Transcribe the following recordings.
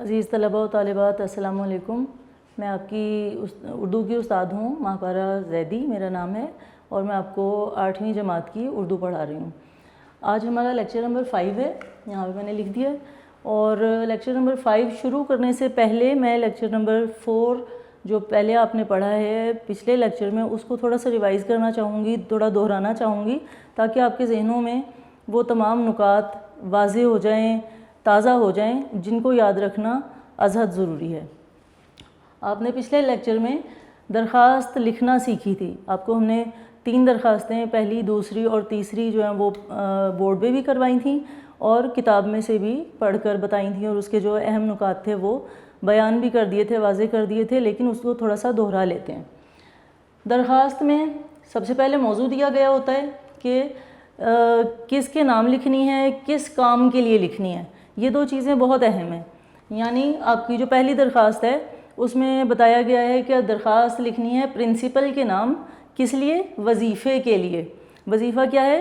عزیز طلبہ و طالبات، السلام علیکم۔ میں آپ کی اردو کی استاد ہوں، ماہپارہ زیدی میرا نام ہے، اور میں آپ کو 8ویں جماعت کی اردو پڑھا رہی ہوں۔ آج ہمارا لیکچر نمبر 5 ہے، یہاں پہ میں نے لکھ دیا، اور لیکچر نمبر 5 شروع کرنے سے پہلے میں لیکچر نمبر 4 جو پہلے آپ نے پڑھا ہے پچھلے لیکچر میں، اس کو تھوڑا سا ریوائز کرنا چاہوں گی، تھوڑا دہرانا چاہوں گی، تاکہ آپ کے ذہنوں میں وہ تمام نکات واضح ہو جائیں، تازہ ہو جائیں، جن کو یاد رکھنا ازحد ضروری ہے۔ آپ نے پچھلے لیکچر میں درخواست لکھنا سیکھی تھی۔ آپ کو ہم نے 3 درخواستیں، پہلی، دوسری اور تیسری جو ہیں وہ بورڈ پہ بھی کروائی تھیں، اور کتاب میں سے بھی پڑھ کر بتائی تھیں، اور اس کے جو اہم نکات تھے وہ بیان بھی کر دیے تھے، واضح کر دیے تھے، لیکن اس کو تھوڑا سا دہرا لیتے ہیں۔ درخواست میں سب سے پہلے موضوع دیا گیا ہوتا ہے کہ کس کے نام لکھنی ہے، کس کام کے لیے لکھنی ہے۔ یہ 2 چیزیں بہت اہم ہیں۔ یعنی آپ کی جو پہلی درخواست ہے اس میں بتایا گیا ہے کہ درخواست لکھنی ہے پرنسپل کے نام، کس لیے؟ وظیفے کے لیے۔ وظیفہ کیا ہے؟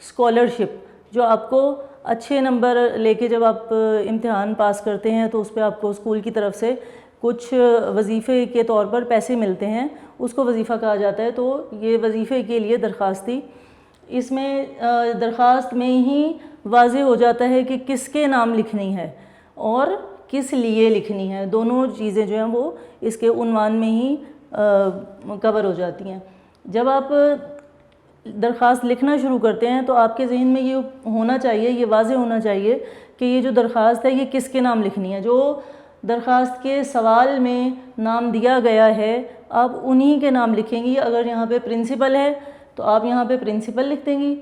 اسکالرشپ، جو آپ کو اچھے نمبر لے کے جب آپ امتحان پاس کرتے ہیں تو اس پہ آپ کو اسکول کی طرف سے کچھ وظیفے کے طور پر پیسے ملتے ہیں، اس کو وظیفہ کہا جاتا ہے۔ تو یہ وظیفے کے لیے درخواست تھی۔ اس میں درخواست میں ہی واضح ہو جاتا ہے کہ کس کے نام لکھنی ہے اور کس لیے لکھنی ہے۔ دونوں چیزیں جو ہیں وہ اس کے عنوان میں ہی کور ہو جاتی ہیں۔ جب آپ درخواست لکھنا شروع کرتے ہیں تو آپ کے ذہن میں یہ ہونا چاہیے، یہ واضح ہونا چاہیے کہ یہ جو درخواست ہے یہ کس کے نام لکھنی ہے۔ جو درخواست کے سوال میں نام دیا گیا ہے آپ انہی کے نام لکھیں گی۔ اگر یہاں پہ پرنسپل ہے تو آپ یہاں پہ پرنسپل لکھ دیں گی،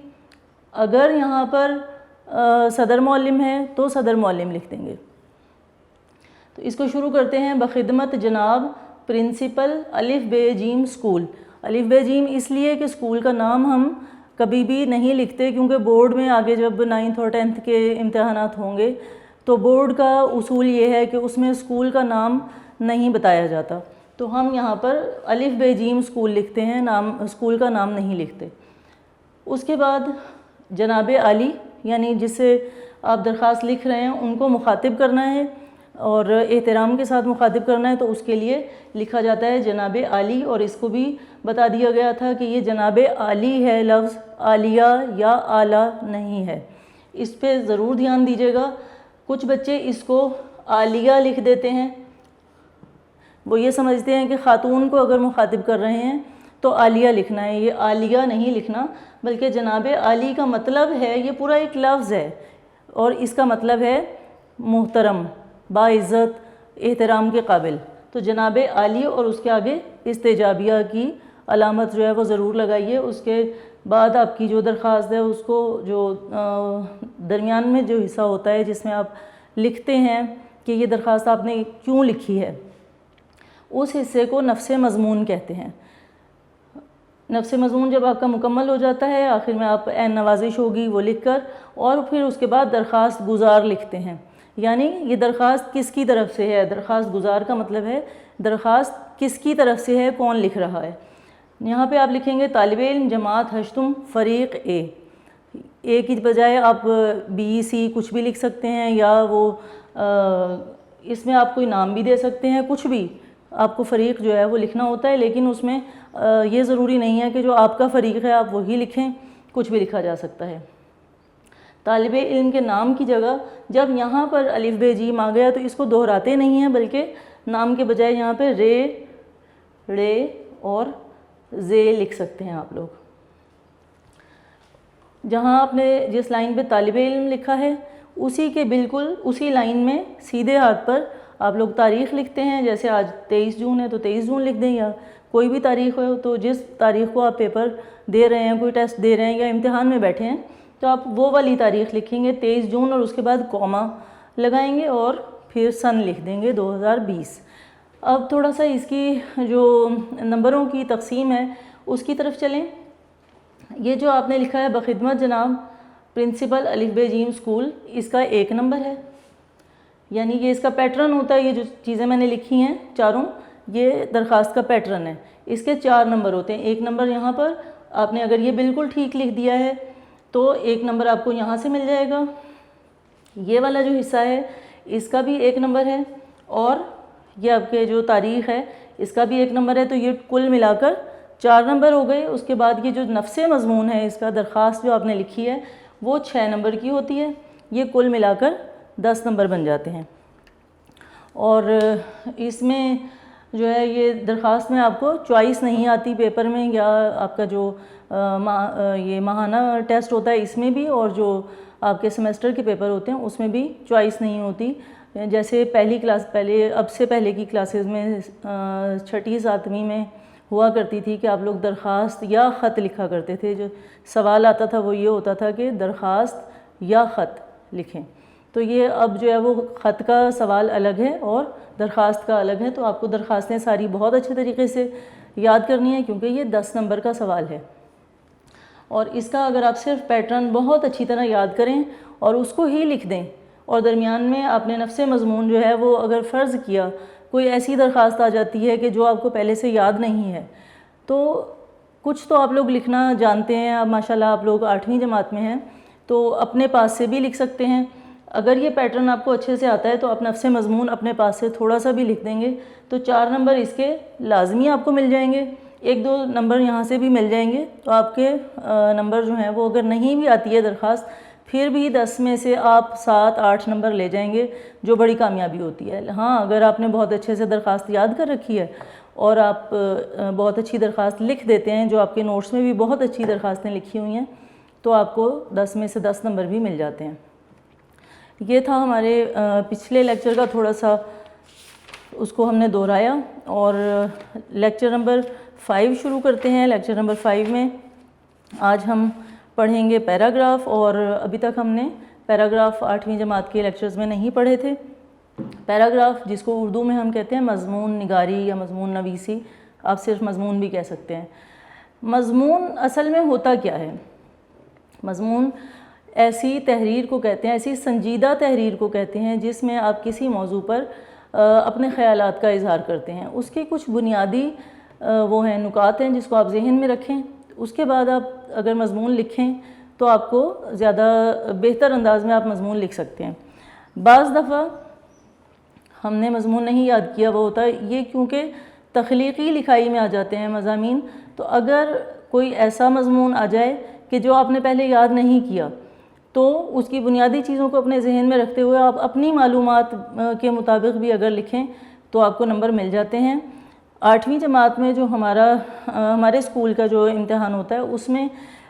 اگر یہاں پر صدر معلم ہے تو صدر معلم لکھ دیں گے۔ تو اس کو شروع کرتے ہیں۔ بخدمت جناب پرنسپل الف ب ج اسکول۔ الف ب ج اس لیے کہ اسکول کا نام ہم کبھی بھی نہیں لکھتے، کیونکہ بورڈ میں آگے جب 9th اور 10th کے امتحانات ہوں گے تو بورڈ کا اصول یہ ہے کہ اس میں اسکول کا نام نہیں بتایا جاتا، تو ہم یہاں پر الف ب ج اسکول لکھتے ہیں، اسکول کا نام نہیں لکھتے۔ اس کے بعد جناب عالی، یعنی جس سے آپ درخواست لکھ رہے ہیں ان کو مخاطب کرنا ہے اور احترام کے ساتھ مخاطب کرنا ہے، تو اس کے لیے لکھا جاتا ہے جناب عالی۔ اور اس کو بھی بتا دیا گیا تھا کہ یہ جناب عالی ہے، لفظ عالیہ یا اعلیٰ نہیں ہے۔ اس پہ ضرور دھیان دیجیے گا۔ کچھ بچے اس کو عالیہ لکھ دیتے ہیں، وہ یہ سمجھتے ہیں کہ خاتون کو اگر مخاطب کر رہے ہیں تو عالیہ لکھنا ہے۔ یہ عالیہ نہیں لکھنا، بلکہ جناب عالی کا مطلب ہے، یہ پورا ایک لفظ ہے اور اس کا مطلب ہے محترم، باعزت، احترام کے قابل۔ تو جناب عالی اور اس کے آگے استجابیہ کی علامت جو ہے وہ ضرور لگائیے۔ اس کے بعد آپ کی جو درخواست ہے اس کو جو درمیان میں جو حصہ ہوتا ہے جس میں آپ لکھتے ہیں کہ یہ درخواست آپ نے کیوں لکھی ہے، اس حصے کو نفس مضمون کہتے ہیں۔ نفس مضمون جب آپ کا مکمل ہو جاتا ہے، آخر میں آپ عین نوازش ہوگی وہ لکھ کر، اور پھر اس کے بعد درخواست گزار لکھتے ہیں۔ یعنی یہ درخواست کس کی طرف سے ہے؟ درخواست گزار کا مطلب ہے درخواست کس کی طرف سے ہے، کون لکھ رہا ہے۔ یہاں پہ آپ لکھیں گے طالب علم جماعت ہشتم فریق اے کی بجائے آپ بی سی کچھ بھی لکھ سکتے ہیں، یا وہ اس میں آپ کوئی نام بھی دے سکتے ہیں، کچھ بھی آپ کو فریق جو ہے وہ لکھنا ہوتا ہے، لیکن اس میں یہ ضروری نہیں ہے کہ جو آپ کا فریق ہے آپ وہی لکھیں، کچھ بھی لکھا جا سکتا ہے۔ طالب علم کے نام کی جگہ جب یہاں پر الف ب ج آ گیا تو اس کو دہراتے نہیں ہیں، بلکہ نام کے بجائے یہاں پہ رے اور زے لکھ سکتے ہیں آپ لوگ۔ جہاں آپ نے جس لائن پہ طالب علم لکھا ہے اسی کے بالکل اسی لائن میں سیدھے ہاتھ پر آپ لوگ تاریخ لکھتے ہیں۔ جیسے آج 23 جون ہے تو 23 جون لکھ دیں، یا کوئی بھی تاریخ ہو تو جس تاریخ کو آپ پیپر دے رہے ہیں، کوئی ٹیسٹ دے رہے ہیں یا امتحان میں بیٹھے ہیں تو آپ وہ والی تاریخ لکھیں گے 23 جون، اور اس کے بعد کوما لگائیں گے اور پھر سن لکھ دیں گے 2020۔ اب تھوڑا سا اس کی جو نمبروں کی تقسیم ہے اس کی طرف چلیں۔ یہ جو آپ نے لکھا ہے بخدمت جناب پرنسپل الف ب ج اسکول، اس کا 1 نمبر ہے، یعنی یہ اس کا پیٹرن ہوتا ہے۔ یہ جو چیزیں میں نے لکھی ہیں چاروں، یہ درخواست کا پیٹرن ہے۔ اس کے 4 نمبر ہوتے ہیں۔ 1 نمبر یہاں پر آپ نے اگر یہ بالکل ٹھیک لکھ دیا ہے تو 1 نمبر آپ کو یہاں سے مل جائے گا۔ یہ والا جو حصہ ہے اس کا بھی 1 نمبر ہے، اور یہ آپ کے جو تاریخ ہے اس کا بھی 1 نمبر ہے، تو یہ کل ملا کر 4 نمبر ہو گئے۔ اس کے بعد یہ جو نفس مضمون ہے، اس کا درخواست جو آپ نے لکھی ہے وہ 6 نمبر کی ہوتی ہے، یہ کل ملا کر 10 نمبر بن جاتے ہیں۔ اور اس میں جو ہے یہ درخواست میں آپ کو چوائس نہیں آتی پیپر میں، یا آپ کا جو یہ ماہانہ ٹیسٹ ہوتا ہے اس میں بھی، اور جو آپ کے سیمسٹر کے پیپر ہوتے ہیں اس میں بھی چوائس نہیں ہوتی۔ جیسے اب سے پہلے کی کلاسز میں 6ٹھی 7ویں میں ہوا کرتی تھی کہ آپ لوگ درخواست یا خط لکھا کرتے تھے، جو سوال آتا تھا وہ یہ ہوتا تھا کہ درخواست یا خط لکھیں۔ تو یہ اب جو ہے وہ خط کا سوال الگ ہے اور درخواست کا الگ ہے، تو آپ کو درخواستیں ساری بہت اچھے طریقے سے یاد کرنی ہے کیونکہ یہ 10 نمبر کا سوال ہے۔ اور اس کا اگر آپ صرف پیٹرن بہت اچھی طرح یاد کریں اور اس کو ہی لکھ دیں، اور درمیان میں آپ نے نفس مضمون جو ہے وہ اگر فرض کیا کوئی ایسی درخواست آ جاتی ہے کہ جو آپ کو پہلے سے یاد نہیں ہے، تو کچھ تو آپ لوگ لکھنا جانتے ہیں، اب ماشاءاللہ آپ لوگ 8ویں جماعت میں ہیں تو اپنے پاس سے بھی لکھ سکتے ہیں۔ اگر یہ پیٹرن آپ کو اچھے سے آتا ہے تو آپ نفس مضمون اپنے پاس سے تھوڑا سا بھی لکھ دیں گے تو 4 نمبر اس کے لازمی آپ کو مل جائیں گے، 1-2 نمبر یہاں سے بھی مل جائیں گے، تو آپ کے نمبر جو ہیں وہ اگر نہیں بھی آتی ہے درخواست پھر بھی 10 میں سے آپ 7-8 نمبر لے جائیں گے، جو بڑی کامیابی ہوتی ہے۔ ہاں، اگر آپ نے بہت اچھے سے درخواست یاد کر رکھی ہے اور آپ بہت اچھی درخواست لکھ دیتے ہیں، جو آپ کے نوٹس میں بھی بہت اچھی درخواستیں لکھی ہوئی ہیں، تو آپ کو 10 میں سے 10 نمبر بھی مل جاتے ہیں۔ یہ تھا ہمارے پچھلے لیکچر کا تھوڑا سا، اس کو ہم نے دہرایا، اور لیکچر نمبر 5 شروع کرتے ہیں۔ لیکچر نمبر 5 میں آج ہم پڑھیں گے پیراگراف، اور ابھی تک ہم نے پیراگراف 8ویں جماعت کے لیکچرز میں نہیں پڑھے تھے۔ پیراگراف جس کو اردو میں ہم کہتے ہیں مضمون نگاری یا مضمون نویسی، آپ صرف مضمون بھی کہہ سکتے ہیں۔ مضمون اصل میں ہوتا کیا ہے؟ مضمون ایسی تحریر کو کہتے ہیں، ایسی سنجیدہ تحریر کو کہتے ہیں جس میں آپ کسی موضوع پر اپنے خیالات کا اظہار کرتے ہیں۔ اس کے کچھ بنیادی وہ ہیں نکات ہیں جس کو آپ ذہن میں رکھیں، اس کے بعد آپ اگر مضمون لکھیں تو آپ کو زیادہ بہتر انداز میں آپ مضمون لکھ سکتے ہیں۔ بعض دفعہ ہم نے مضمون نہیں یاد کیا، وہ ہوتا ہے یہ کیونکہ تخلیقی لکھائی میں آ جاتے ہیں مضامین، تو اگر کوئی ایسا مضمون آ جائے کہ جو آپ نے پہلے یاد نہیں کیا تو اس کی بنیادی چیزوں کو اپنے ذہن میں رکھتے ہوئے آپ اپنی معلومات کے مطابق بھی اگر لکھیں تو آپ کو نمبر مل جاتے ہیں۔ 8ویں جماعت میں جو ہمارے اسکول کا جو امتحان ہوتا ہے اس میں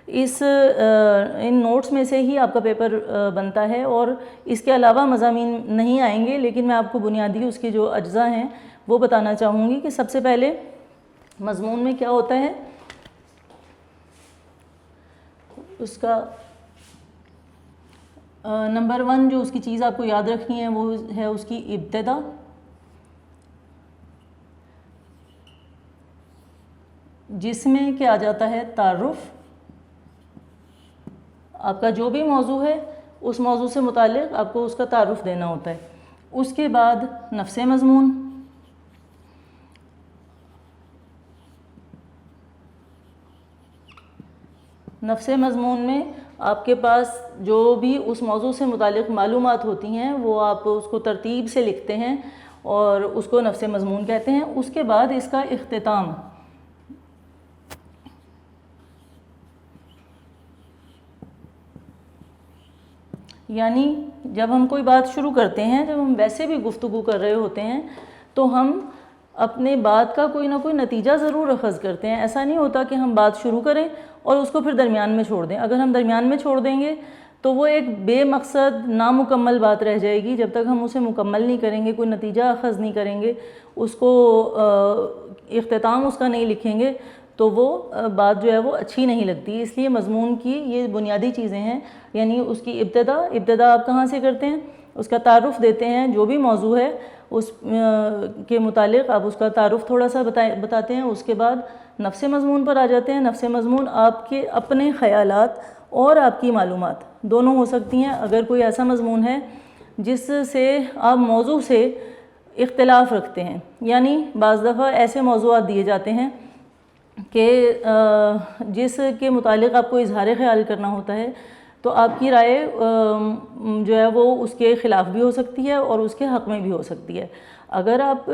ان نوٹس میں سے ہی آپ کا پیپر بنتا ہے، اور اس کے علاوہ مضامین نہیں آئیں گے، لیکن میں آپ کو بنیادی اس کے جو اجزاء ہیں وہ بتانا چاہوں گی کہ سب سے پہلے مضمون میں کیا ہوتا ہے۔ اس کا نمبر 1 جو اس کی چیز آپ کو یاد رکھنی ہے وہ ہے اس کی ابتدا۔ جس میں کیا آ جاتا ہے تعارف، آپ کا جو بھی موضوع ہے اس موضوع سے متعلق آپ کو اس کا تعارف دینا ہوتا ہے۔ اس کے بعد نفس مضمون، نفس مضمون میں آپ کے پاس جو بھی اس موضوع سے متعلق معلومات ہوتی ہیں وہ آپ اس کو ترتیب سے لکھتے ہیں اور اس کو نفس مضمون کہتے ہیں۔ اس کے بعد اس کا اختتام، یعنی جب ہم کوئی بات شروع کرتے ہیں، جب ہم ویسے بھی گفتگو کر رہے ہوتے ہیں تو ہم اپنے بات کا کوئی نہ کوئی نتیجہ ضرور اخذ کرتے ہیں۔ ایسا نہیں ہوتا کہ ہم بات شروع کریں اور اس کو پھر درمیان میں چھوڑ دیں۔ اگر ہم درمیان میں چھوڑ دیں گے تو وہ ایک بے مقصد نامکمل بات رہ جائے گی۔ جب تک ہم اسے مکمل نہیں کریں گے، کوئی نتیجہ اخذ نہیں کریں گے، اس کو اختتام اس کا نہیں لکھیں گے تو وہ بات جو ہے وہ اچھی نہیں لگتی۔ اس لیے مضمون کی یہ بنیادی چیزیں ہیں، یعنی اس کی ابتدا آپ کہاں سے کرتے ہیں، اس کا تعارف دیتے ہیں، جو بھی موضوع ہے اس کے متعلق آپ اس کا تعارف تھوڑا سا بتاتے ہیں۔ اس کے بعد نفس مضمون پر آ جاتے ہیں۔ نفس مضمون آپ کے اپنے خیالات اور آپ کی معلومات دونوں ہو سکتی ہیں۔ اگر کوئی ایسا مضمون ہے جس سے آپ موضوع سے اختلاف رکھتے ہیں، یعنی بعض دفعہ ایسے موضوعات دیے جاتے ہیں کہ جس کے متعلق آپ کو اظہار خیال کرنا ہوتا ہے، تو آپ کی رائے جو ہے وہ اس کے خلاف بھی ہو سکتی ہے اور اس کے حق میں بھی ہو سکتی ہے۔ اگر آپ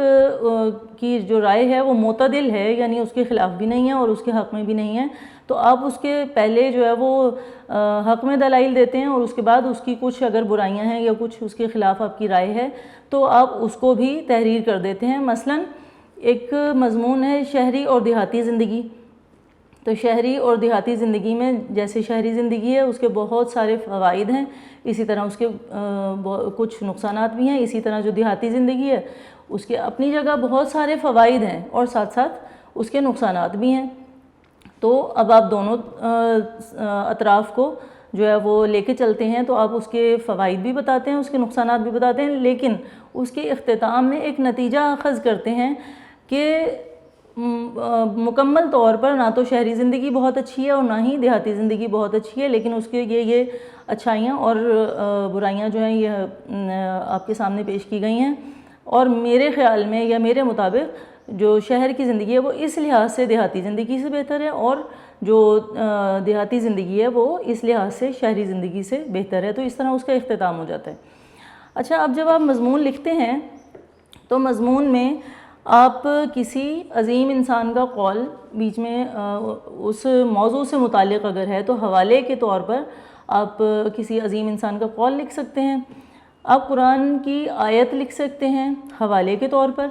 کی جو رائے ہے وہ معتدل ہے، یعنی اس کے خلاف بھی نہیں ہے اور اس کے حق میں بھی نہیں ہے، تو آپ اس کے پہلے جو ہے وہ حق میں دلائل دیتے ہیں، اور اس کے بعد اس کی کچھ اگر برائیاں ہیں یا کچھ اس کے خلاف آپ کی رائے ہے تو آپ اس کو بھی تحریر کر دیتے ہیں۔ مثلاً ایک مضمون ہے شہری اور دیہاتی زندگی۔ تو شہری اور دیہاتی زندگی میں جیسے شہری زندگی ہے اس کے بہت سارے فوائد ہیں، اسی طرح اس کے کچھ نقصانات بھی ہیں۔ اسی طرح جو دیہاتی زندگی ہے اس کے اپنی جگہ بہت سارے فوائد ہیں اور ساتھ ساتھ اس کے نقصانات بھی ہیں۔ تو اب آپ دونوں اطراف کو جو ہے وہ لے کے چلتے ہیں، تو آپ اس کے فوائد بھی بتاتے ہیں، اس کے نقصانات بھی بتاتے ہیں، لیکن اس کے اختتام میں ایک نتیجہ اخذ کرتے ہیں کہ مکمل طور پر نہ تو شہری زندگی بہت اچھی ہے اور نہ ہی دیہاتی زندگی بہت اچھی ہے، لیکن اس کے یہ اچھائیاں اور برائیاں جو ہیں یہ آپ کے سامنے پیش کی گئی ہیں۔ اور میرے خیال میں یا میرے مطابق جو شہر کی زندگی ہے وہ اس لحاظ سے دیہاتی زندگی سے بہتر ہے، اور جو دیہاتی زندگی ہے وہ اس لحاظ سے شہری زندگی سے بہتر ہے۔ تو اس طرح اس کا اختتام ہو جاتا ہے۔ اچھا، اب جب آپ مضمون لکھتے ہیں تو مضمون میں آپ کسی عظیم انسان کا قول بیچ میں اس موضوع سے متعلق اگر ہے تو حوالے کے طور پر آپ کسی عظیم انسان کا قول لکھ سکتے ہیں۔ آپ قرآن کی آیت لکھ سکتے ہیں حوالے کے طور پر۔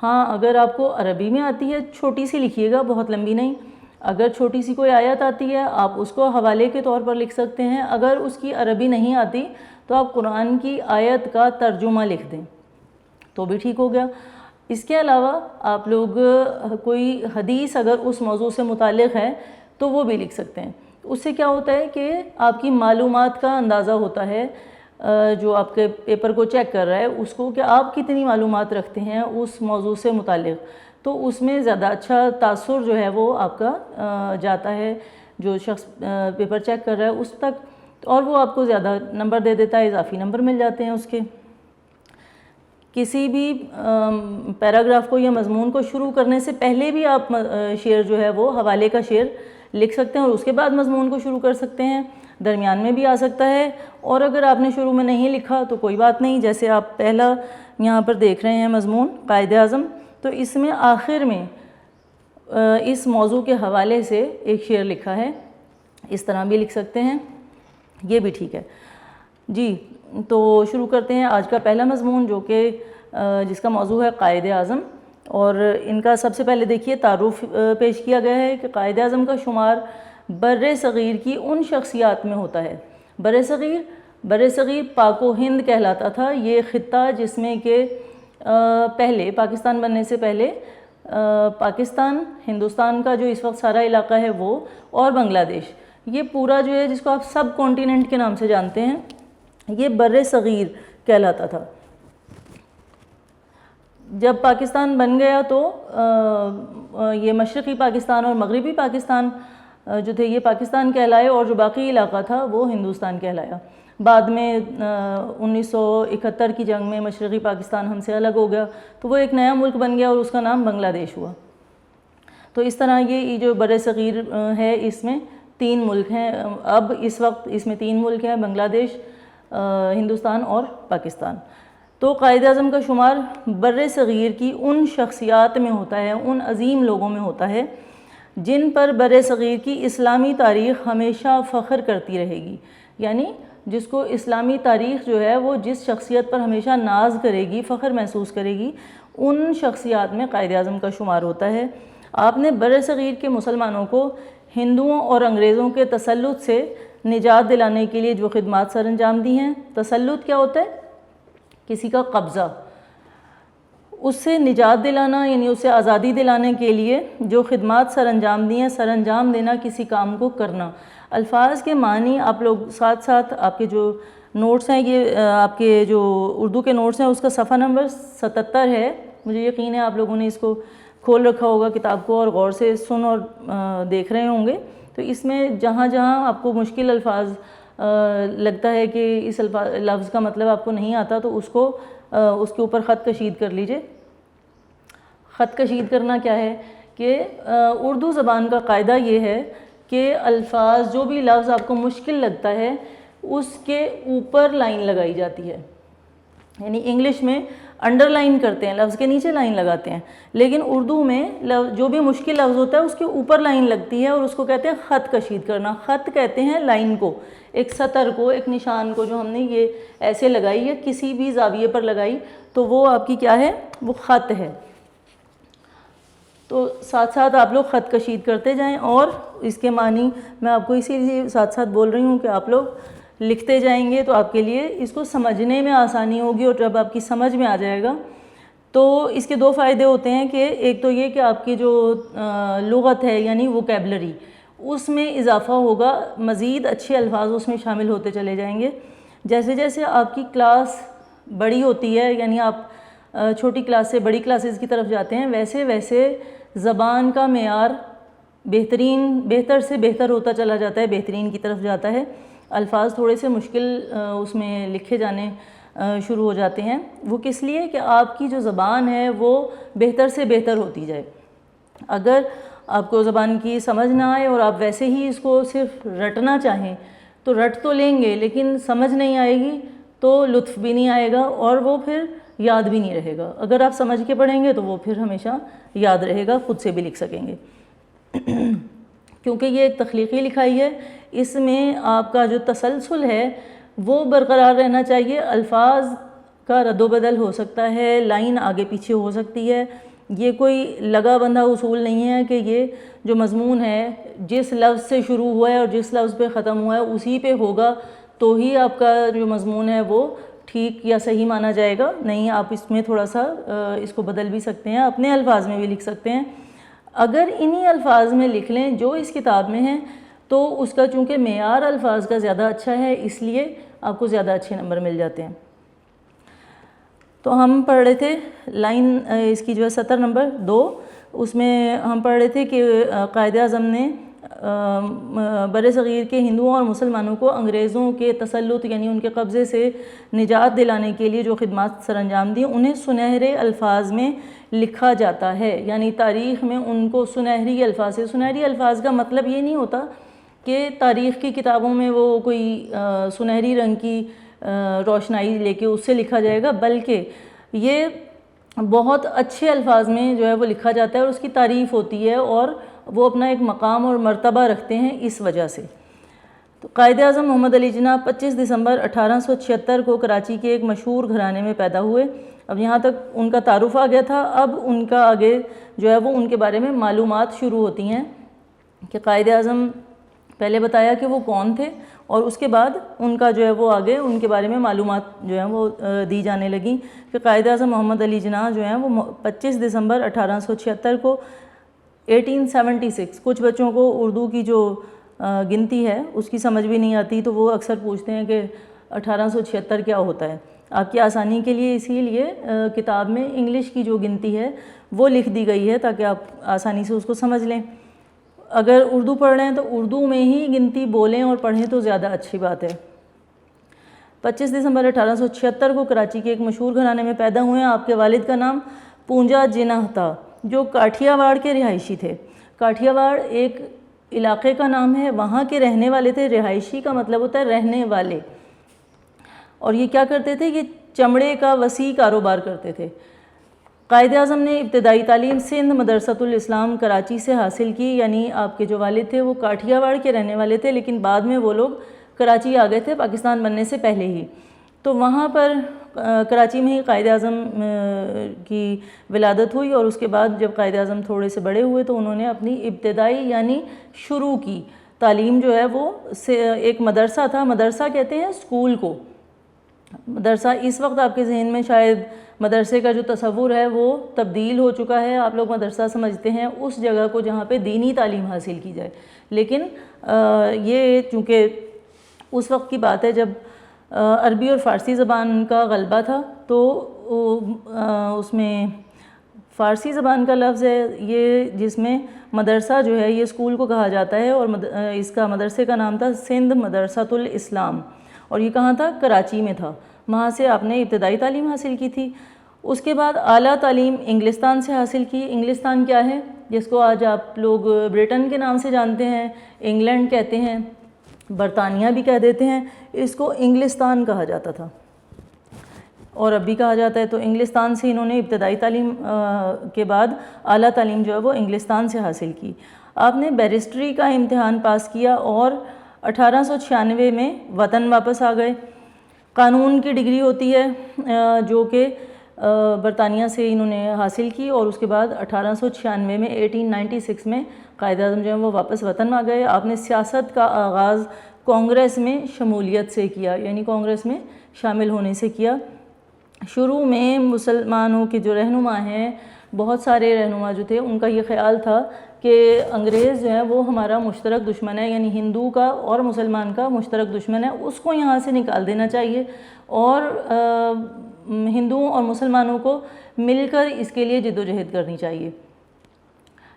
ہاں، اگر آپ کو عربی میں آتی ہے چھوٹی سی لکھیے گا، بہت لمبی نہیں۔ اگر چھوٹی سی کوئی آیت آتی ہے آپ اس کو حوالے کے طور پر لکھ سکتے ہیں۔ اگر اس کی عربی نہیں آتی تو آپ قرآن کی آیت کا ترجمہ لکھ دیں تو بھی ٹھیک ہو گیا۔ اس کے علاوہ آپ لوگ کوئی حدیث اگر اس موضوع سے متعلق ہے تو وہ بھی لکھ سکتے ہیں۔ اس سے کیا ہوتا ہے کہ آپ کی معلومات کا اندازہ ہوتا ہے، جو آپ کے پیپر کو چیک کر رہا ہے اس کو، کہ آپ کتنی معلومات رکھتے ہیں اس موضوع سے متعلق، تو اس میں زیادہ اچھا تاثر جو ہے وہ آپ کا جاتا ہے جو شخص پیپر چیک کر رہا ہے اس تک، اور وہ آپ کو زیادہ نمبر دے دیتا ہے، اضافی نمبر مل جاتے ہیں اس کے۔ کسی بھی پیراگراف کو یا مضمون کو شروع کرنے سے پہلے بھی آپ شعر جو ہے وہ حوالے کا شعر لکھ سکتے ہیں اور اس کے بعد مضمون کو شروع کر سکتے ہیں۔ درمیان میں بھی آ سکتا ہے، اور اگر آپ نے شروع میں نہیں لکھا تو کوئی بات نہیں، جیسے آپ پہلا یہاں پر دیکھ رہے ہیں مضمون قائد اعظم، تو اس میں آخر میں اس موضوع کے حوالے سے ایک شعر لکھا ہے، اس طرح بھی لکھ سکتے ہیں، یہ بھی ٹھیک ہے۔ جی، تو شروع کرتے ہیں آج کا پہلا مضمون جو کہ جس کا موضوع ہے قائد اعظم، اور ان کا سب سے پہلے دیکھیے تعارف پیش کیا گیا ہے کہ قائد اعظم کا شمار بر صغیر کی ان شخصیات میں ہوتا ہے۔ بر صغیر پاک و ہند کہلاتا تھا، یہ خطہ جس میں کہ پہلے پاکستان بننے سے پہلے پاکستان، ہندوستان کا جو اس وقت سارا علاقہ ہے وہ، اور بنگلہ دیش، یہ پورا جو ہے جس کو آپ سب کانٹیننٹ کے نام سے جانتے ہیں، یہ بر صغیر کہلاتا تھا۔ جب پاکستان بن گیا تو یہ مشرقی پاکستان اور مغربی پاکستان جو تھے یہ پاکستان کہلائے، اور جو باقی علاقہ تھا وہ ہندوستان کہلایا۔ بعد میں 1971 کی جنگ میں مشرقی پاکستان ہم سے الگ ہو گیا تو وہ ایک نیا ملک بن گیا اور اس کا نام بنگلہ دیش ہوا۔ تو اس طرح یہ جو بر صغیر ہے اس میں 3 ملک ہیں، اب اس وقت اس میں 3 ملک ہیں، بنگلہ دیش، ہندوستان اور پاکستان۔ تو قائد اعظم کا شمار بر صغیر کی ان شخصیات میں ہوتا ہے، ان عظیم لوگوں میں ہوتا ہے جن پر بر صغیر کی اسلامی تاریخ ہمیشہ فخر کرتی رہے گی، یعنی جس کو اسلامی تاریخ جو ہے وہ جس شخصیت پر ہمیشہ ناز کرے گی، فخر محسوس کرے گی، ان شخصیات میں قائد اعظم کا شمار ہوتا ہے۔ آپ نے بر صغیر کے مسلمانوں کو ہندوؤں اور انگریزوں کے تسلط سے نجات دلانے کے لیے جو خدمات سر انجام دی ہیں، تسلط کیا ہوتا ہے؟ کسی کا قبضہ، اس سے نجات دلانا یعنی اسے آزادی دلانے کے لیے جو خدمات سر انجام دی ہیں، سر انجام دینا کسی کام کو کرنا۔ الفاظ کے معنی آپ لوگ ساتھ ساتھ آپ کے جو نوٹس ہیں، یہ آپ کے جو اردو کے نوٹس ہیں اس کا صفحہ نمبر 77 ہے، مجھے یقین ہے آپ لوگوں نے اس کو کھول رکھا ہوگا کتاب کو اور غور سے سن اور دیکھ رہے ہوں گے۔ تو اس میں جہاں جہاں آپ کو مشکل الفاظ لگتا ہے کہ اس لفظ کا مطلب آپ کو نہیں آتا تو اس کے اوپر خط کشید کر لیجئے۔ خط کشید کرنا کیا ہے کہ اردو زبان کا قاعدہ یہ ہے کہ الفاظ جو بھی لفظ آپ کو مشکل لگتا ہے اس کے اوپر لائن لگائی جاتی ہے. یعنی انگلش میں انڈر لائن کرتے ہیں, لفظ کے نیچے لائن لگاتے ہیں, لیکن اردو میں جو بھی مشکل لفظ ہوتا ہے اس کے اوپر لائن لگتی ہے اور اس کو کہتے ہیں خط کشید کرنا. خط کہتے ہیں لائن کو, ایک سطر کو, ایک نشان کو جو ہم نے یہ ایسے لگائی ہے کسی بھی زاویے پر لگائی تو وہ آپ کی کیا ہے, وہ خط ہے. تو ساتھ ساتھ آپ لوگ خط کشید کرتے جائیں اور اس کے معنی میں آپ کو اسی لیے ساتھ ساتھ بول رہی ہوں کہ آپ لوگ لکھتے جائیں گے تو آپ کے لیے اس کو سمجھنے میں آسانی ہوگی, اور جب آپ کی سمجھ میں آ جائے گا تو اس کے دو فائدے ہوتے ہیں کہ ایک تو یہ کہ آپ کی جو لغت ہے یعنی ووکیبلری اس میں اضافہ ہوگا, مزید اچھے الفاظ اس میں شامل ہوتے چلے جائیں گے. جیسے جیسے آپ کی کلاس بڑی ہوتی ہے, یعنی آپ چھوٹی کلاس سے بڑی کلاسز کی طرف جاتے ہیں, ویسے ویسے زبان کا معیار بہتر سے بہتر ہوتا چلا جاتا ہے, بہترین کی طرف جاتا ہے. الفاظ تھوڑے سے مشکل اس میں لکھے جانے شروع ہو جاتے ہیں. وہ کس لیے کہ آپ کی جو زبان ہے وہ بہتر سے بہتر ہوتی جائے. اگر آپ کو زبان کی سمجھ نہ آئے اور آپ ویسے ہی اس کو صرف رٹنا چاہیں تو رٹ تو لیں گے لیکن سمجھ نہیں آئے گی تو لطف بھی نہیں آئے گا اور وہ پھر یاد بھی نہیں رہے گا. اگر آپ سمجھ کے پڑھیں گے تو وہ پھر ہمیشہ یاد رہے گا, خود سے بھی لکھ سکیں گے. کیونکہ یہ ایک تخلیقی لکھائی ہے, اس میں آپ کا جو تسلسل ہے وہ برقرار رہنا چاہیے. الفاظ کا رد و بدل ہو سکتا ہے, لائن آگے پیچھے ہو سکتی ہے. یہ کوئی لگا بندھا اصول نہیں ہے کہ یہ جو مضمون ہے جس لفظ سے شروع ہوا ہے اور جس لفظ پہ ختم ہوا ہے اسی پہ ہوگا تو ہی آپ کا جو مضمون ہے وہ ٹھیک یا صحیح مانا جائے گا. نہیں, آپ اس میں تھوڑا سا اس کو بدل بھی سکتے ہیں, اپنے الفاظ میں بھی لکھ سکتے ہیں. اگر انہی الفاظ میں لکھ لیں جو اس کتاب میں ہیں تو اس کا چونکہ معیار الفاظ کا زیادہ اچھا ہے اس لیے آپ کو زیادہ اچھے نمبر مل جاتے ہیں. تو ہم پڑھ رہے تھے لائن اس کی جو ہے سطر نمبر 2, اس میں ہم پڑھ رہے تھے کہ قائد اعظم نے بر صغیر کے ہندوؤں اور مسلمانوں کو انگریزوں کے تسلط یعنی ان کے قبضے سے نجات دلانے کے لیے جو خدمات سر انجام دی انہیں سنہرے الفاظ میں لکھا جاتا ہے. یعنی تاریخ میں ان کو سنہری الفاظ سے, سنہری الفاظ کا مطلب یہ نہیں ہوتا کہ تاریخ کی کتابوں میں وہ کوئی سنہری رنگ کی روشنائی لے کے اس سے لکھا جائے گا, بلکہ یہ بہت اچھے الفاظ میں جو ہے وہ لکھا جاتا ہے اور اس کی تعریف ہوتی ہے اور وہ اپنا ایک مقام اور مرتبہ رکھتے ہیں اس وجہ سے. تو قائد اعظم محمد علی جناح 25 دسمبر 1876 کو کراچی کے ایک مشہور گھرانے میں پیدا ہوئے. اب یہاں تک ان کا تعارف آ گیا تھا, اب ان کا آگے جو ہے وہ ان کے بارے میں معلومات شروع ہوتی ہیں کہ قائد اعظم پہلے بتایا کہ وہ کون تھے اور اس کے بعد ان کا جو ہے وہ آگے ان کے بارے میں معلومات جو ہیں وہ دی جانے لگیں کہ قائد اعظم محمد علی جناح جو ہیں وہ 25 دسمبر 1876 کو 1876, کچھ بچوں کو اردو کی جو گنتی ہے اس کی سمجھ بھی نہیں آتی تو وہ اکثر پوچھتے ہیں کہ 1876 کیا ہوتا ہے. آپ کی آسانی کے لیے اسی لیے کتاب میں انگلش کی جو گنتی ہے وہ لکھ دی گئی ہے تاکہ آپ آسانی سے اس کو سمجھ لیں. اگر اردو پڑھ رہے ہیں تو اردو میں ہی گنتی بولیں اور پڑھیں تو زیادہ اچھی بات ہے. 25 دسمبر 1876 کو کراچی کے ایک مشہور گھرانے میں پیدا ہوئے ہیں. آپ کے والد کا نام پونجا جناح تھا جو کاٹھیا واڑ کے رہائشی تھے. کاٹھیا واڑ ایک علاقے کا نام ہے, وہاں کے رہنے والے تھے. رہائشی کا مطلب ہوتا ہے رہنے والے. اور یہ کیا کرتے تھے, یہ چمڑے کا وسیع کاروبار کرتے تھے. قائد اعظم نے ابتدائی تعلیم سندھ مدرسۃ الاسلام کراچی سے حاصل کی. یعنی آپ کے جو والد تھے وہ کاٹھیا واڑ کے رہنے والے تھے لیکن بعد میں وہ لوگ کراچی آ گئے تھے پاکستان بننے سے پہلے ہی. تو وہاں پر کراچی میں ہی قائد اعظم کی ولادت ہوئی اور اس کے بعد جب قائد اعظم تھوڑے سے بڑے ہوئے تو انہوں نے اپنی ابتدائی یعنی شروع کی تعلیم جو ہے وہ ایک مدرسہ تھا. مدرسہ کہتے ہیں اسکول کو. مدرسہ اس وقت آپ کے ذہن میں شاید مدرسے کا جو تصور ہے وہ تبدیل ہو چکا ہے. آپ لوگ مدرسہ سمجھتے ہیں اس جگہ کو جہاں پہ دینی تعلیم حاصل کی جائے, لیکن یہ چونکہ اس وقت کی بات ہے جب عربی اور فارسی زبان کا غلبہ تھا تو اس میں فارسی زبان کا لفظ ہے یہ جس میں مدرسہ جو ہے یہ اسکول کو کہا جاتا ہے اور اس کا مدرسے کا نام تھا سندھ مدرسۃ الاسلام اور یہ کہاں تھا, کراچی میں تھا. وہاں سے آپ نے ابتدائی تعلیم حاصل کی تھی. اس کے بعد اعلیٰ تعلیم انگلستان سے حاصل کی. انگلستان کیا ہے, جس کو آج آپ لوگ برٹن کے نام سے جانتے ہیں، انگلینڈ کہتے ہیں، برطانیہ بھی کہہ دیتے ہیں، اس کو انگلستان کہا جاتا تھا اور اب بھی کہا جاتا ہے۔ تو انگلستان سے انہوں نے ابتدائی تعلیم کے بعد اعلیٰ تعلیم جو ہے وہ انگلستان سے حاصل کی۔ آپ نے بیرسٹری کا امتحان پاس کیا اور 1896 میں وطن واپس آ گئے۔ قانون کی ڈگری ہوتی ہے جو کہ برطانیہ سے انہوں نے حاصل کی، اور اس کے بعد 1896 میں 1896 میں قائد اعظم جو ہیں وہ واپس وطن آ گئے۔ آپ نے سیاست کا آغاز کانگریس میں شمولیت سے کیا، یعنی کانگریس میں شامل ہونے سے کیا۔ شروع میں مسلمانوں کے جو رہنما ہیں، بہت سارے رہنما جو تھے، ان کا یہ خیال تھا کہ انگریز جو ہے وہ ہمارا مشترک دشمن ہے، یعنی ہندو کا اور مسلمان کا مشترک دشمن ہے، اس کو یہاں سے نکال دینا چاہیے اور ہندوؤں اور مسلمانوں کو مل کر اس کے لیے جد و جہد کرنی چاہیے۔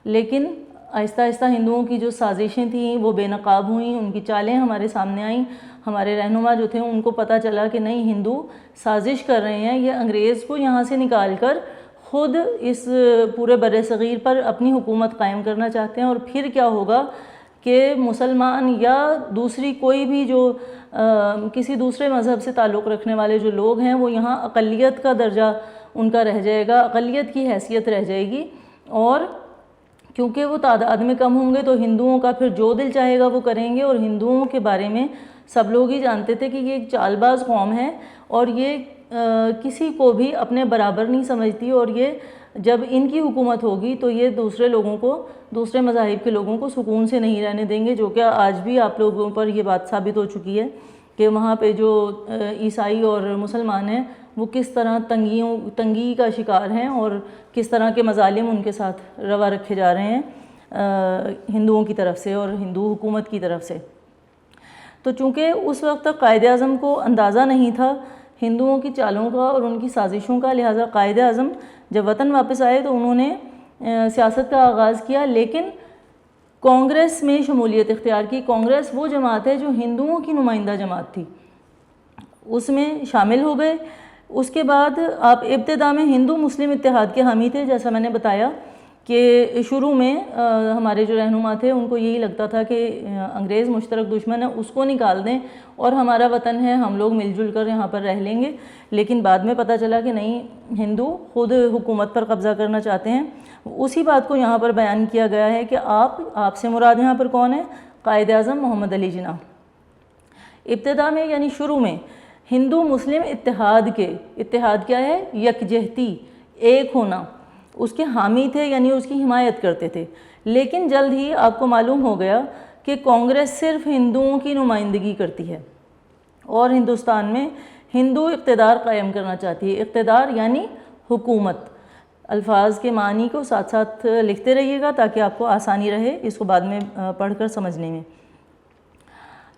لیکن آہستہ آہستہ ہندوؤں کی جو سازشیں تھیں وہ بے نقاب ہوئیں، ان کی چالیں ہمارے سامنے آئیں۔ ہمارے رہنما جو تھے ان کو پتہ چلا کہ نہیں، ہندو سازش کر رہے ہیں، یہ انگریز کو یہاں سے نکال کر خود اس پورے بر صغیر پر اپنی حکومت قائم کرنا چاہتے ہیں، اور پھر کیا ہوگا کہ مسلمان یا دوسری کوئی بھی جو کسی دوسرے مذہب سے تعلق رکھنے والے جو لوگ ہیں وہ یہاں اقلیت کا درجہ ان کا رہ جائے گا، اقلیت کی حیثیت رہ جائے گی، اور کیونکہ وہ تعداد میں کم ہوں گے تو ہندوؤں کا پھر جو دل چاہے گا وہ کریں گے۔ اور ہندوؤں کے بارے میں سب لوگ ہی جانتے تھے کہ یہ ایک چال باز قوم ہے اور یہ کسی کو بھی اپنے برابر نہیں سمجھتی، اور یہ جب ان کی حکومت ہوگی تو یہ دوسرے لوگوں کو، دوسرے مذاہب کے لوگوں کو سکون سے نہیں رہنے دیں گے، جو کہ آج بھی آپ لوگوں پر یہ بات ثابت ہو چکی ہے کہ وہاں پہ جو عیسائی اور مسلمان ہیں وہ کس طرح تنگی کا شکار ہیں اور کس طرح کے مظالم ان کے ساتھ روا رکھے جا رہے ہیں ہندوؤں کی طرف سے اور ہندو حکومت کی طرف سے۔ تو چونکہ اس وقت تک قائد اعظم کو اندازہ نہیں تھا ہندوؤں کی چالوں کا اور ان کی سازشوں کا، لہٰذا قائد اعظم جب وطن واپس آئے تو انہوں نے سیاست کا آغاز کیا، لیکن کانگریس میں شمولیت اختیار کی۔ کانگریس وہ جماعت ہے جو ہندوؤں کی نمائندہ جماعت تھی، اس میں شامل ہو گئے۔ اس کے بعد آپ ابتدا میں ہندو مسلم اتحاد کے حامی تھے، جیسا میں نے بتایا کہ شروع میں ہمارے جو رہنما تھے ان کو یہی لگتا تھا کہ انگریز مشترک دشمن ہے، اس کو نکال دیں اور ہمارا وطن ہے، ہم لوگ مل جل کر یہاں پر رہ لیں گے۔ لیکن بعد میں پتہ چلا کہ نہیں، ہندو خود حکومت پر قبضہ کرنا چاہتے ہیں۔ اسی بات کو یہاں پر بیان کیا گیا ہے کہ آپ سے مراد یہاں پر کون ہے؟ قائد اعظم محمد علی جناح۔ ابتدا میں یعنی شروع میں ہندو مسلم اتحاد کیا ہے؟ یکجہتی، ایک ہونا، اس کے حامی تھے، یعنی اس کی حمایت کرتے تھے۔ لیکن جلد ہی آپ کو معلوم ہو گیا کہ کانگریس صرف ہندوؤں کی نمائندگی کرتی ہے اور ہندوستان میں ہندو اقتدار قائم کرنا چاہتی ہے۔ اقتدار یعنی حکومت۔ الفاظ کے معنی کو ساتھ ساتھ لکھتے رہیے گا تاکہ آپ کو آسانی رہے اس کو بعد میں پڑھ کر سمجھنے میں۔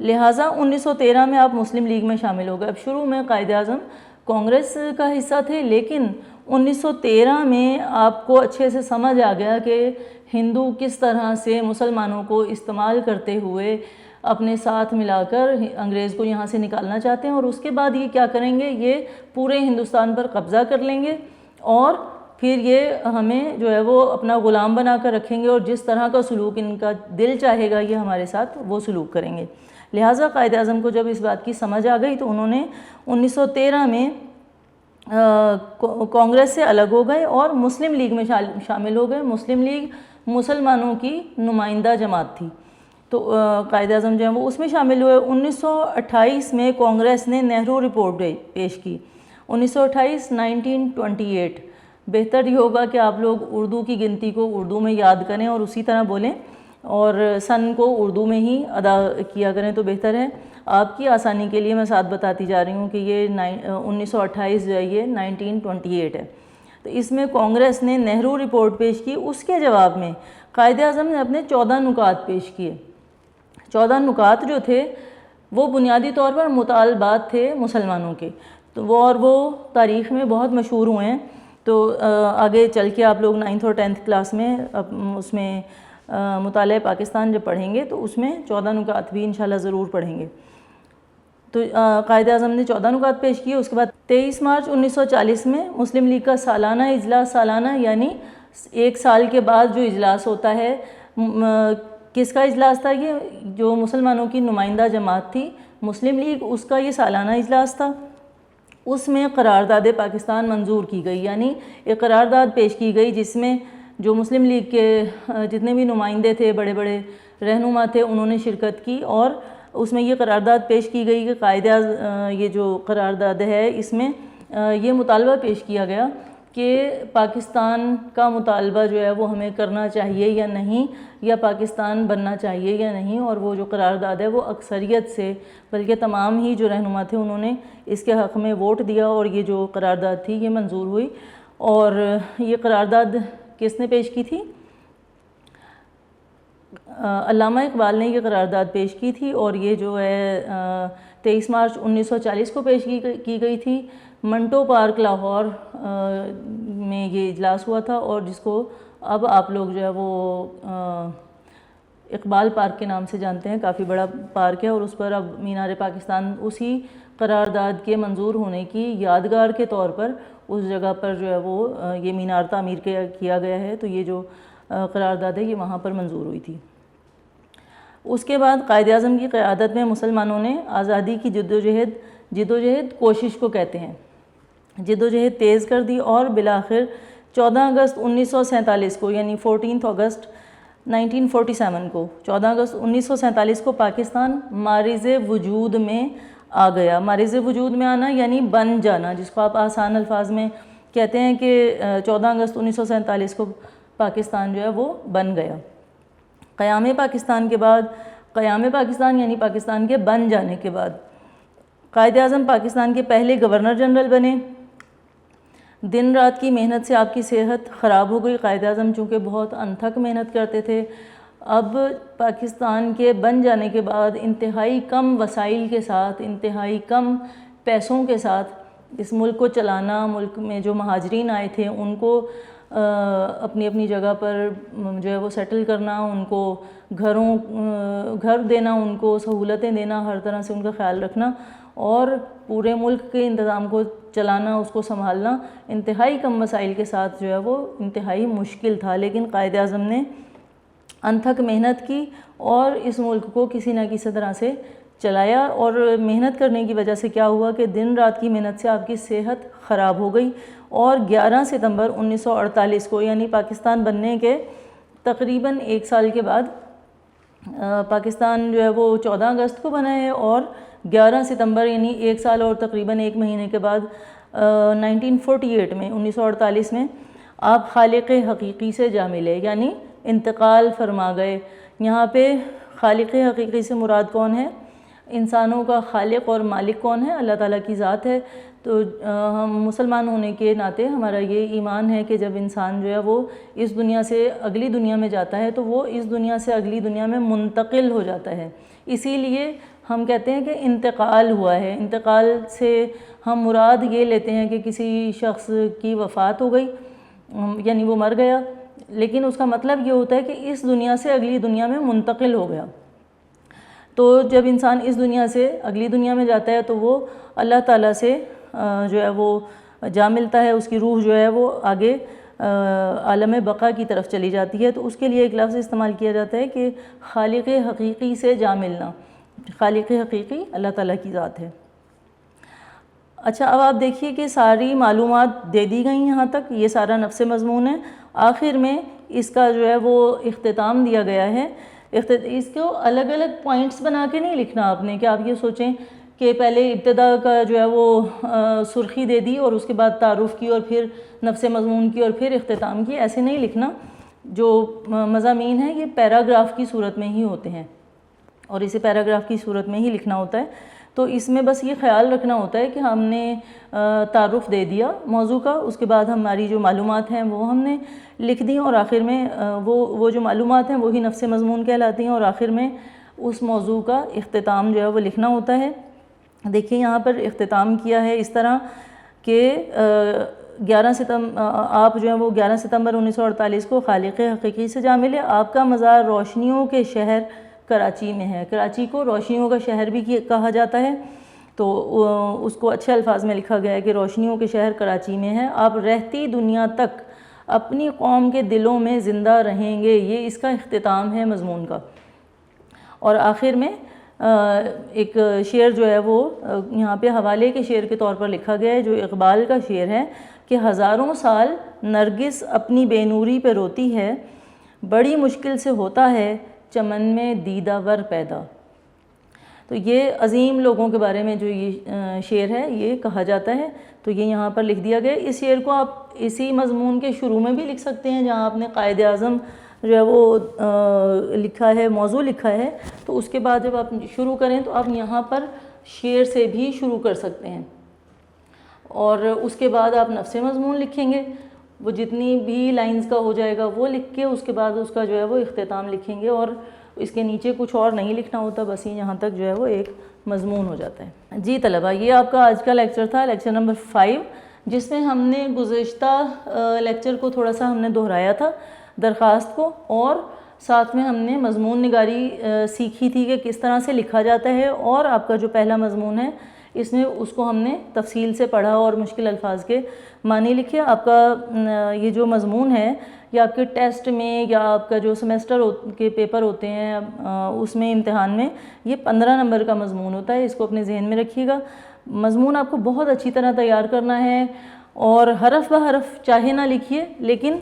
لہٰذا 1913 میں آپ مسلم لیگ میں شامل ہو گئے۔ اب شروع میں قائد اعظم کانگریس کا حصہ تھے، لیکن 1913 میں آپ کو اچھے سے سمجھ آ گیا کہ ہندو کس طرح سے مسلمانوں کو استعمال کرتے ہوئے اپنے ساتھ ملا کر انگریز کو یہاں سے نکالنا چاہتے ہیں، اور اس کے بعد یہ کیا کریں گے، یہ پورے ہندوستان پر قبضہ کر لیں گے اور پھر یہ ہمیں جو ہے وہ اپنا غلام بنا کر رکھیں گے، اور جس طرح کا سلوک ان کا دل چاہے گا یہ ہمارے ساتھ وہ سلوک کریں گے۔ لہٰذا قائد اعظم کو جب اس بات کی سمجھ آ گئی تو انہوں نے 1913 میں کانگریس سے الگ ہو گئے اور مسلم لیگ میں شامل ہو گئے۔ مسلم لیگ مسلمانوں کی نمائندہ جماعت تھی، تو قائد اعظم جو ہیں وہ اس میں شامل ہوئے۔ 1928 میں کانگریس نے نہرو رپورٹ پیش کی۔ 1928 بہتر یہ ہوگا کہ آپ لوگ اردو کی گنتی کو اردو میں یاد کریں اور اسی طرح بولیں، اور سن کو اردو میں ہی ادا کیا کریں تو بہتر ہے۔ آپ کی آسانی کے لیے میں ساتھ بتاتی جا رہی ہوں کہ یہ 1928 جو ہے یہ 1928 ہے۔ تو اس میں کانگریس نے نہرو رپورٹ پیش کی، اس کے جواب میں قائد اعظم نے اپنے 14 نکات پیش کیے۔ 14 نکات جو تھے وہ بنیادی طور پر مطالبات تھے مسلمانوں کے، تو وہ تاریخ میں بہت مشہور ہوئے ہیں۔ تو آگے چل کے آپ لوگ 9th اور 10th کلاس میں اس میں مطالعہ پاکستان جب پڑھیں گے تو اس میں 14 نکات بھی انشاءاللہ ضرور پڑھیں گے۔ تو قائد اعظم نے 14 نکات پیش کیے۔ اس کے بعد 23 مارچ 1940 میں مسلم لیگ کا سالانہ اجلاس، سالانہ یعنی 1 سال کے بعد جو اجلاس ہوتا ہے، کس کا اجلاس تھا؟ یہ جو مسلمانوں کی نمائندہ جماعت تھی مسلم لیگ، اس کا یہ سالانہ اجلاس تھا۔ اس میں قرارداد پاکستان منظور کی گئی، یعنی ایک قرارداد پیش کی گئی جس میں جو مسلم لیگ کے جتنے بھی نمائندے تھے، بڑے بڑے رہنما تھے، انہوں نے شرکت کی، اور اس میں یہ قرارداد پیش کی گئی کہ یہ جو قرارداد ہے اس میں یہ مطالبہ پیش کیا گیا کہ پاکستان کا مطالبہ جو ہے وہ ہمیں کرنا چاہیے یا نہیں، یا پاکستان بننا چاہیے یا نہیں، اور وہ جو قرارداد ہے وہ اکثریت سے، بلکہ تمام ہی جو رہنما تھے انہوں نے اس کے حق میں ووٹ دیا، اور یہ جو قرارداد تھی یہ منظور ہوئی۔ اور یہ قرارداد کس نے پیش کی تھی؟ علامہ اقبال نے یہ قرارداد پیش کی تھی، اور یہ جو ہے 23 مارچ 1940 کو پیش کی گئی تھی۔ منٹو پارک لاہور میں یہ اجلاس ہوا تھا، اور جس کو اب آپ لوگ جو ہے وہ اقبال پارک کے نام سے جانتے ہیں، کافی بڑا پارک ہے، اور اس پر اب مینار پاکستان اسی قرارداد کے منظور ہونے کی یادگار کے طور پر اس جگہ پر جو ہے وہ یہ مینار تعمیر کیا گیا ہے۔ تو یہ جو قرارداد ہے یہ وہاں پر منظور ہوئی تھی۔ اس کے بعد قائد اعظم کی قیادت میں مسلمانوں نے آزادی کی جدوجہد کوشش کو کہتے ہیں، جدوجہد تیز کر دی، اور بالآخر 14 اگست 1947 کو، یعنی 14 اگست 1947 کو، 14 اگست 1947 کو پاکستان معرض وجود میں آ گیا۔ معرض وجود میں آنا یعنی بن جانا، جس کو آپ آسان الفاظ میں کہتے ہیں کہ 14 اگست 1947 کو پاکستان جو ہے وہ بن گیا۔ قیام پاکستان کے بعد، قیام پاکستان یعنی پاکستان کے بن جانے کے بعد، قائد اعظم پاکستان کے پہلے گورنر جنرل بنے۔ دن رات کی محنت سے آپ کی صحت خراب ہو گئی۔ قائد اعظم چونکہ بہت انتھک محنت کرتے تھے، اب پاکستان کے بن جانے کے بعد انتہائی کم وسائل کے ساتھ، انتہائی کم پیسوں کے ساتھ اس ملک کو چلانا، ملک میں جو مہاجرین آئے تھے ان کو اپنی اپنی جگہ پر جو ہے وہ سیٹل کرنا، ان کو گھر دینا، ان کو سہولتیں دینا، ہر طرح سے ان کا خیال رکھنا، اور پورے ملک کے انتظام کو چلانا، اس کو سنبھالنا انتہائی کم وسائل کے ساتھ جو ہے وہ انتہائی مشکل تھا۔ لیکن قائد اعظم نے انتھک محنت کی اور اس ملک کو کسی نہ کسی طرح سے چلایا، اور محنت کرنے کی وجہ سے کیا ہوا کہ دن رات کی محنت سے آپ کی صحت خراب ہو گئی، اور 11 ستمبر 1948 کو، یعنی پاکستان بننے کے تقریباً 1 سال کے بعد، پاکستان جو ہے وہ 14 اگست کو بنا ہے، اور 11 ستمبر یعنی 1 سال اور تقریباً 1 مہینے کے بعد 1948 میں، 1948 میں آپ خالق حقیقی سے جا ملے، یعنی انتقال فرما گئے۔ یہاں پہ خالق حقیقی سے مراد کون ہے؟ انسانوں کا خالق اور مالک کون ہے؟ اللہ تعالیٰ کی ذات ہے۔ تو ہم مسلمان ہونے کے ناطے ہمارا یہ ایمان ہے کہ جب انسان جو ہے وہ اس دنیا سے اگلی دنیا میں جاتا ہے تو وہ اس دنیا سے اگلی دنیا میں منتقل ہو جاتا ہے، اسی لیے ہم کہتے ہیں کہ انتقال ہوا ہے۔ انتقال سے ہم مراد یہ لیتے ہیں کہ کسی شخص کی وفات ہو گئی، یعنی وہ مر گیا، لیکن اس کا مطلب یہ ہوتا ہے کہ اس دنیا سے اگلی دنیا میں منتقل ہو گیا۔ تو جب انسان اس دنیا سے اگلی دنیا میں جاتا ہے تو وہ اللہ تعالیٰ سے جو ہے وہ جا ملتا ہے، اس کی روح جو ہے وہ آگے عالم بقا کی طرف چلی جاتی ہے۔ تو اس کے لیے ایک لفظ استعمال کیا جاتا ہے کہ خالق حقیقی سے جا ملنا۔ خالق حقیقی اللہ تعالیٰ کی ذات ہے۔ اچھا، اب آپ دیکھیے کہ ساری معلومات دے دی گئیں، یہاں تک یہ سارا نفس مضمون ہے۔ آخر میں اس کا جو ہے وہ اختتام دیا گیا ہے۔ اس کو الگ الگ پوائنٹس بنا کے نہیں لکھنا آپ نے کہ آپ یہ سوچیں کہ پہلے ابتدا کا جو ہے وہ سرخی دے دی اور اس کے بعد تعارف کی اور پھر نفس مضمون کی اور پھر اختتام کی، ایسے نہیں لکھنا۔ جو مضامین ہیں یہ پیراگراف کی صورت میں ہی ہوتے ہیں اور اسے پیراگراف کی صورت میں ہی لکھنا ہوتا ہے۔ تو اس میں بس یہ خیال رکھنا ہوتا ہے کہ ہم نے تعارف دے دیا موضوع کا، اس کے بعد ہماری جو معلومات ہیں وہ ہم نے لکھ دی، اور آخر میں وہ جو معلومات ہیں وہی نفس مضمون کہلاتی ہیں، اور آخر میں اس موضوع کا اختتام جو ہے وہ لکھنا ہوتا ہے۔ دیکھیے یہاں پر اختتام کیا ہے اس طرح کہ 11 ستمبر آپ جو ہے وہ 11 ستمبر 1948 کو خالق حقیقی سے جا ملے۔ آپ کا مزار روشنیوں کے شہر کراچی میں ہے۔ کراچی کو روشنیوں کا شہر بھی کہا جاتا ہے، تو اس کو اچھے الفاظ میں لکھا گیا ہے کہ روشنیوں کے شہر کراچی میں ہے۔ آپ رہتی دنیا تک اپنی قوم کے دلوں میں زندہ رہیں گے. یہ اس کا اختتام ہے مضمون کا. اور آخر میں ایک شعر جو ہے وہ یہاں پہ حوالے کے شعر کے طور پر لکھا گیا ہے جو اقبال کا شعر ہے کہ ہزاروں سال نرگس اپنی بے نوری پہ روتی ہے, بڑی مشکل سے ہوتا ہے چمن میں دیدہ ور پیدا. تو یہ عظیم لوگوں کے بارے میں جو یہ شعر ہے یہ کہا جاتا ہے, تو یہ یہاں پر لکھ دیا گیا. اس شعر کو آپ اسی مضمون کے شروع میں بھی لکھ سکتے ہیں جہاں آپ نے قائد اعظم جو ہے وہ لکھا ہے, موضوع لکھا ہے, تو اس کے بعد جب آپ شروع کریں تو آپ یہاں پر شعر سے بھی شروع کر سکتے ہیں. اور اس کے بعد آپ نفس مضمون لکھیں گے, وہ جتنی بھی لائنز کا ہو جائے گا وہ لکھ کے اس کے بعد اس کا جو ہے وہ اختتام لکھیں گے, اور اس کے نیچے کچھ اور نہیں لکھنا ہوتا, بس یہاں تک جو ہے وہ ایک مضمون ہو جاتا ہے. جی طلبہ, یہ آپ کا آج کا لیکچر تھا, لیکچر نمبر 5, جس میں ہم نے گزشتہ لیکچر کو تھوڑا سا ہم نے دہرایا تھا, درخواست کو, اور ساتھ میں ہم نے مضمون نگاری سیکھی تھی کہ کس طرح سے لکھا جاتا ہے. اور آپ کا جو پہلا مضمون ہے اس میں اس کو ہم نے تفصیل سے پڑھا اور مشکل الفاظ کے معنی لکھے. آپ کا یہ جو مضمون ہے یہ آپ کے ٹیسٹ میں یا آپ کا جو سیمیسٹر کے پیپر ہوتے ہیں اس میں امتحان میں یہ 15 نمبر کا مضمون ہوتا ہے, اس کو اپنے ذہن میں رکھیے گا. مضمون آپ کو بہت اچھی طرح تیار کرنا ہے, اور حرف بہ حرف چاہے نہ لکھیے, لیکن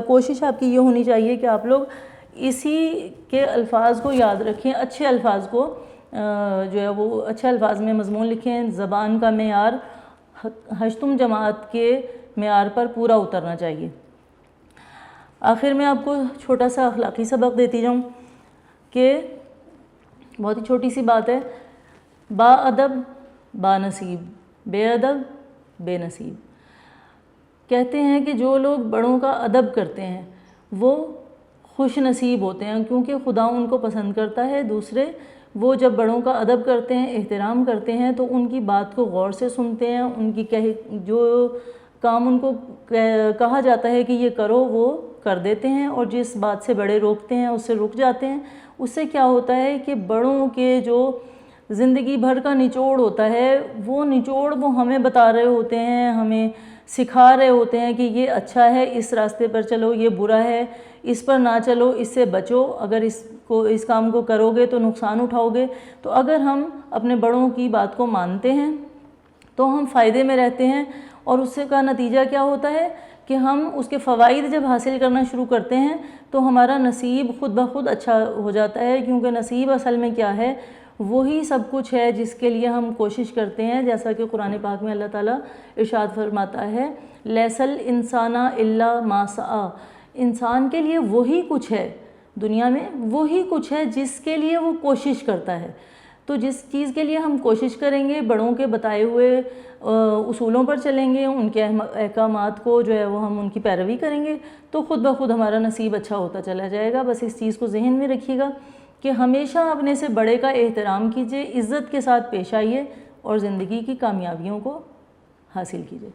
کوشش آپ کی یہ ہونی چاہیے کہ آپ لوگ اسی کے الفاظ کو یاد رکھیں, اچھے الفاظ کو جو ہے وہ اچھے الفاظ میں مضمون لکھیں. زبان کا معیار ہشتم جماعت کے معیار پر پورا اترنا چاہیے. آخر میں آپ کو چھوٹا سا اخلاقی سبق دیتی جاؤں کہ بہت ہی چھوٹی سی بات ہے, با ادب با نصیب, بے ادب بے نصیب. کہتے ہیں کہ جو لوگ بڑوں کا ادب کرتے ہیں وہ خوش نصیب ہوتے ہیں کیونکہ خدا ان کو پسند کرتا ہے. دوسرے, وہ جب بڑوں کا ادب کرتے ہیں, احترام کرتے ہیں, تو ان کی بات کو غور سے سنتے ہیں, ان کی جو کام ان کو کہا جاتا ہے کہ یہ کرو وہ کر دیتے ہیں, اور جس بات سے بڑے روکتے ہیں اس سے رک جاتے ہیں. اس سے کیا ہوتا ہے کہ بڑوں کے جو زندگی بھر کا نچوڑ ہوتا ہے وہ نچوڑ وہ ہمیں بتا رہے ہوتے ہیں, ہمیں سکھا رہے ہوتے ہیں کہ یہ اچھا ہے, اس راستے پر چلو, یہ برا ہے, اس پر نہ چلو, اس سے بچو, اگر اس کام کو کرو گے تو نقصان اٹھاؤ گے. تو اگر ہم اپنے بڑوں کی بات کو مانتے ہیں تو ہم فائدے میں رہتے ہیں, اور اس سے کا نتیجہ کیا ہوتا ہے کہ ہم اس کے فوائد جب حاصل کرنا شروع کرتے ہیں تو ہمارا نصیب خود بخود اچھا ہو جاتا ہے. کیونکہ نصیب اصل میں کیا ہے, وہی سب کچھ ہے جس کے لیے ہم کوشش کرتے ہیں. جیسا کہ قرآن پاک میں اللہ تعالیٰ ارشاد فرماتا ہے, لیس الانسان الا ما سعی, انسان کے لیے وہی کچھ ہے دنیا میں, وہی کچھ ہے جس کے لیے وہ کوشش کرتا ہے. تو جس چیز کے لیے ہم کوشش کریں گے, بڑوں کے بتائے ہوئے اصولوں پر چلیں گے, ان کے احکامات کو جو ہے وہ ہم ان کی پیروی کریں گے, تو خود بخود ہمارا نصیب اچھا ہوتا چلا جائے گا. بس اس چیز کو ذہن میں رکھیے گا کہ ہمیشہ اپنے سے بڑے کا احترام کیجیے, عزت کے ساتھ پیش آئیے, اور زندگی کی کامیابیوں کو حاصل کیجیے.